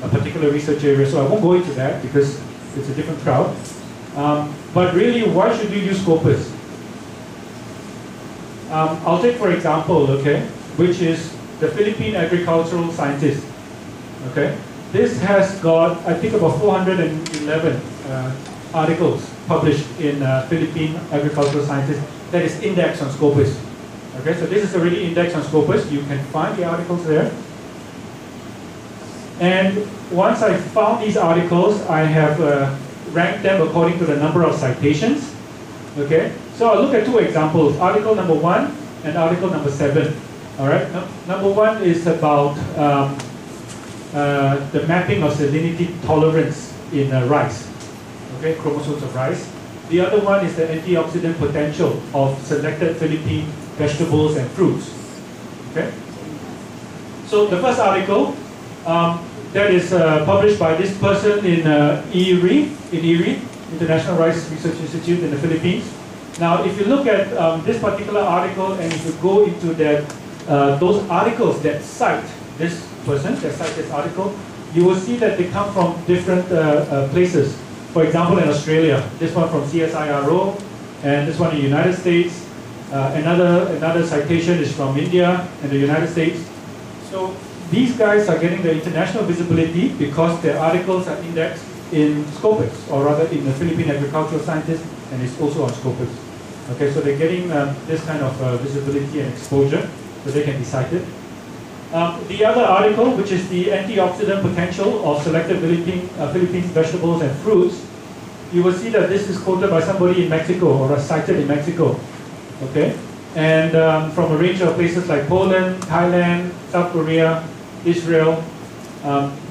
a particular research area. So I won't go into that because it's a different crowd. But really, why should you use Scopus? I'll take for example, okay, which is the Philippine agricultural scientist. Okay, this has got, I think, about 411 articles published in Philippine agricultural scientist that is indexed on Scopus. Okay, so this is already indexed on Scopus. You can find the articles there. And once I found these articles, I have ranked them according to the number of citations. Okay, so I'll look at two examples: article number 1 and article number 7. All right, number 1 is about the mapping of salinity tolerance in rice. Okay, chromosomes of rice. The other one is the antioxidant potential of selected Philippine vegetables and fruits. Okay, so the first article that is published by this person in IRI, International Rice Research Institute in the Philippines. Now, if you look at this particular article, and if you go into that, those articles that cite this person, that cite this article, you will see that they come from different places. For example, in Australia, this one from CSIRO, and this one in the United States. Another citation is from India and the United States. So these guys are getting the international visibility because their articles are indexed in Scopus, or rather in the Philippine Agricultural Scientist, and it's also on Scopus. Okay, so they're getting this kind of visibility and exposure, so they can be cited. The other article, which is the antioxidant potential of selected Philippine vegetables and fruits, you will see that this is quoted by somebody in Mexico, or cited in Mexico. Okay, and from a range of places like Poland, Thailand, South Korea, Israel.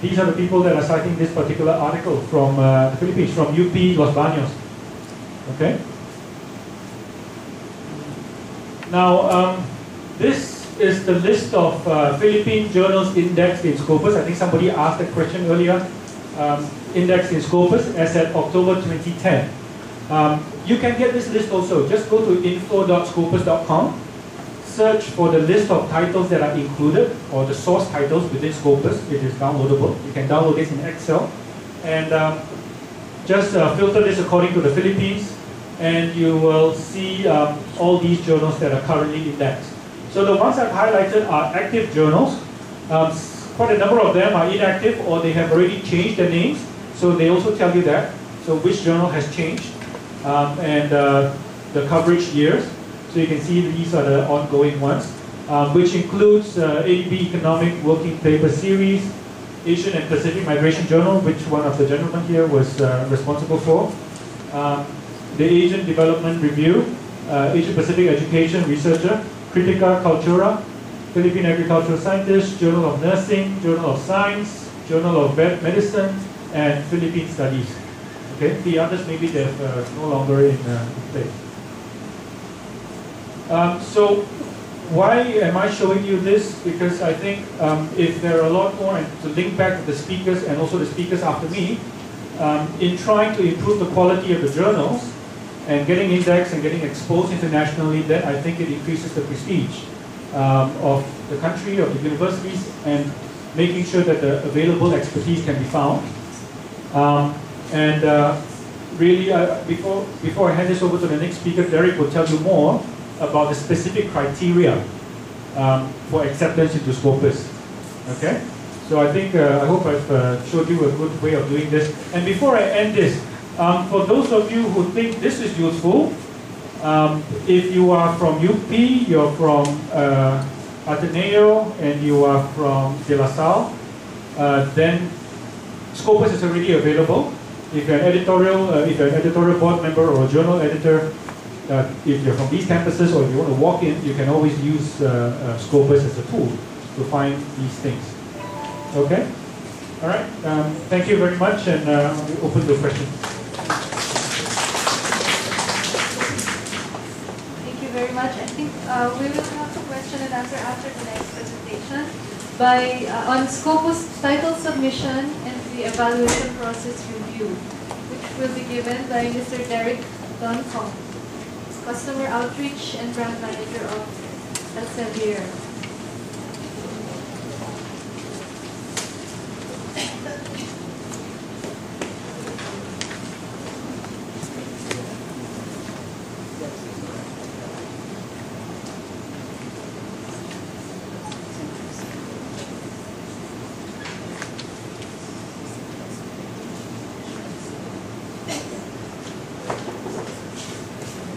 These are the people that are citing this particular article from the Philippines, from UP Los Baños. Okay. Now, this is the list of Philippine journals indexed in Scopus. I think somebody asked that question earlier. Indexed in Scopus as at October 2010. You can get this list also. Just go to info.scopus.com. Search for the list of titles that are included, or the source titles within Scopus. It is downloadable. You can download this in Excel. And just filter this according to the Philippines, and you will see all these journals that are currently indexed. So the ones I've highlighted are active journals. Quite a number of them are inactive, or they have already changed their names. So they also tell you that. So which journal has changed, and the coverage years. So you can see these are the ongoing ones, which includes ADB Economic Working Paper Series, Asian and Pacific Migration Journal, which one of the gentlemen here was responsible for, the Asian Development Review, Asian Pacific Education Researcher, Critica Cultura, Philippine Agricultural Scientist, Journal of Nursing, Journal of Science, Journal of Medicine, and Philippine Studies. Okay, the others maybe they're no longer in place. So why am I showing you this? Because I think if there are a lot more, and to link back to the speakers and also the speakers after me, in trying to improve the quality of the journals and getting indexed and getting exposed internationally, then I think it increases the prestige of the country, of the universities, and making sure that the available expertise can be found. Really, before I hand this over to the next speaker, Derek will tell you more about the specific criteria for acceptance into Scopus. Okay? So I think, I hope I've showed you a good way of doing this. And before I end this, for those of you who think this is useful, if you are from UP, you're from Ateneo, and you are from De La Salle, then Scopus is already available. If you're an editorial board member or a journal editor, if you're from these campuses, or if you want to walk in, you can always use Scopus as a tool to find these things. Okay? All right. Thank you very much, and we open to questions. Thank you very much. I think we will have a question and answer after the next presentation on Scopus title submission and the evaluation process review, which will be given by Mr. Derek Duncombe, Customer Outreach and Brand Manager of Elsevier.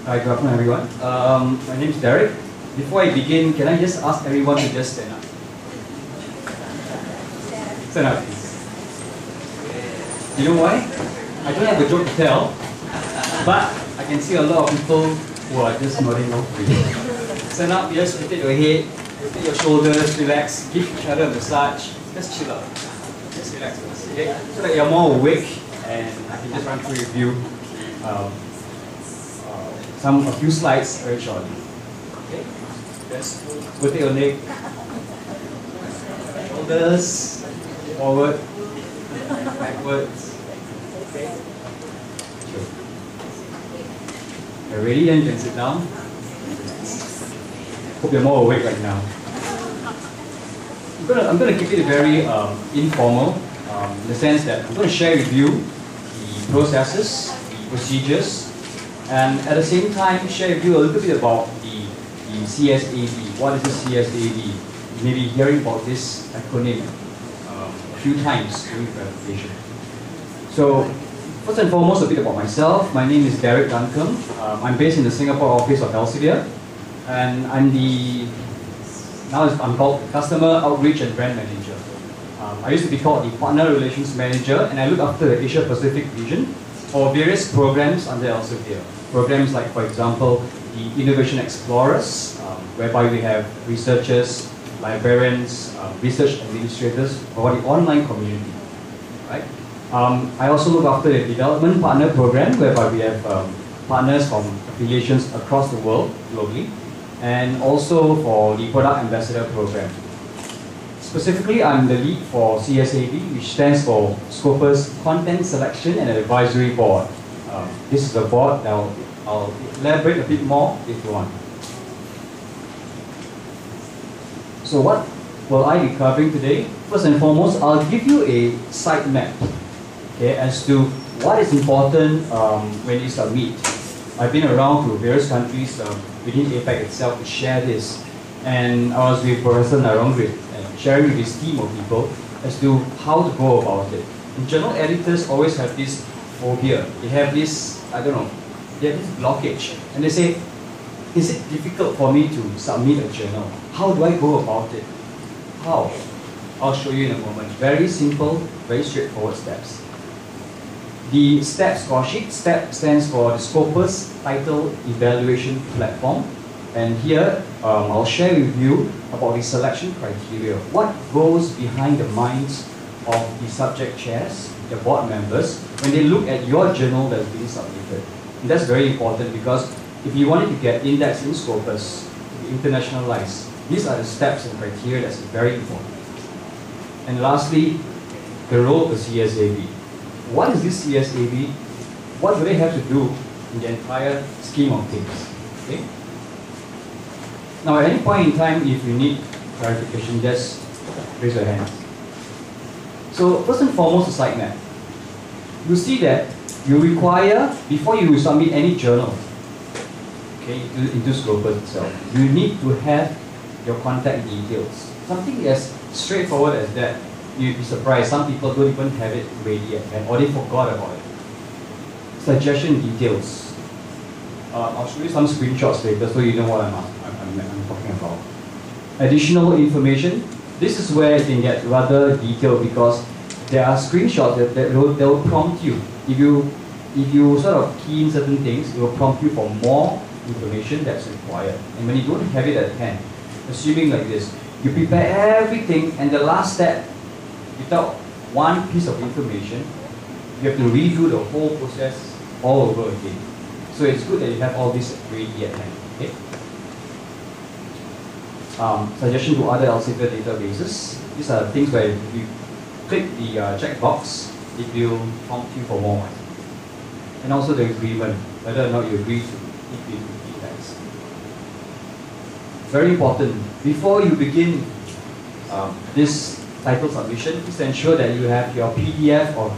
Hi, good afternoon, everyone. My name is Derek. Before I begin, can I just ask everyone to just stand up? Stand up, please. You know why? I don't have a joke to tell, but I can see a lot of people who are just nodding off. Stand up, just rotate your head, rotate your shoulders, relax, give each other a massage, just chill out. Just relax, okay? So that you're more awake, and I can just run through with you a few slides very shortly. Okay? Just rotate your neck, shoulders, forward, backwards. Okay? Sure. You're ready, then you can sit down. Hope you're more awake right now. I'm going to keep it very informal, in the sense that I'm going to share with you the processes, the procedures, and at the same time share with you a little bit about the CSAB. What is the CSAB? You may be hearing about this acronym a few times during the presentation. So, first and foremost, a bit about myself. My name is Derek Duncombe. I'm based in the Singapore office of Elsevier, and I'm called Customer Outreach and Brand Manager. I used to be called the Partner Relations Manager, and I look after the Asia Pacific region for various programs under Elsevier. Programs like, for example, the Innovation Explorers, whereby we have researchers, librarians, research administrators for the online community. Right? I also look after the Development Partner Program, whereby we have partners from affiliations across the world, globally, and also for the Product Ambassador Program. Specifically, I'm the lead for CSAB, which stands for Scopus Content Selection and Advisory Board. This is the board that I'll elaborate a bit more if you want. So what will I be covering today? First and foremost, I'll give you a site map, okay, as to what is important when you submit. I've been around to various countries within APAC itself to share this, and I was with Professor Narongrit and sharing with his team of people as to how to go about it. And journal editors always have this phobia. They have this, they have this blockage, and they say, is it difficult for me to submit a journal? How do I go about it? How? I'll show you in a moment. Very simple, very straightforward steps. The STEP score sheet, STEP stands for the Scopus Title Evaluation Platform. And here, I'll share with you about the selection criteria. What goes behind the minds of the subject chairs, the board members, when they look at your journal that's being submitted. And that's very important because if you wanted to get indexed in Scopus, to be internationalized, these are the steps and criteria that's very important. And lastly, the role of the CSAB. What is this CSAB? What do they have to do in the entire scheme of things? Okay? Now, at any point in time, if you need clarification, just raise your hands. So, first and foremost, the site map. You see that you require, before you submit any journal, okay, into Scopus itself, you need to have your contact details. Something as straightforward as that. You'd be surprised, some people don't even have it ready yet, or they forgot about it. Suggestion details. I'll show you some screenshots later so you know what I'm talking about. Additional information. This is where it can get rather detailed because there are screenshots that will prompt you. If you sort of key in certain things, it will prompt you for more information that's required. And when you don't have it at hand, assuming like this, you prepare everything and the last step, without one piece of information, you have to redo the whole process all over again. So it's good that you have all this ready at hand. Okay? Suggestion to other Elsevier databases. These are things where if you click the checkbox, it will prompt you for more. And also the agreement, whether or not you agree to keep it indexed. Very important. Before you begin this title submission, please ensure that you have your PDF of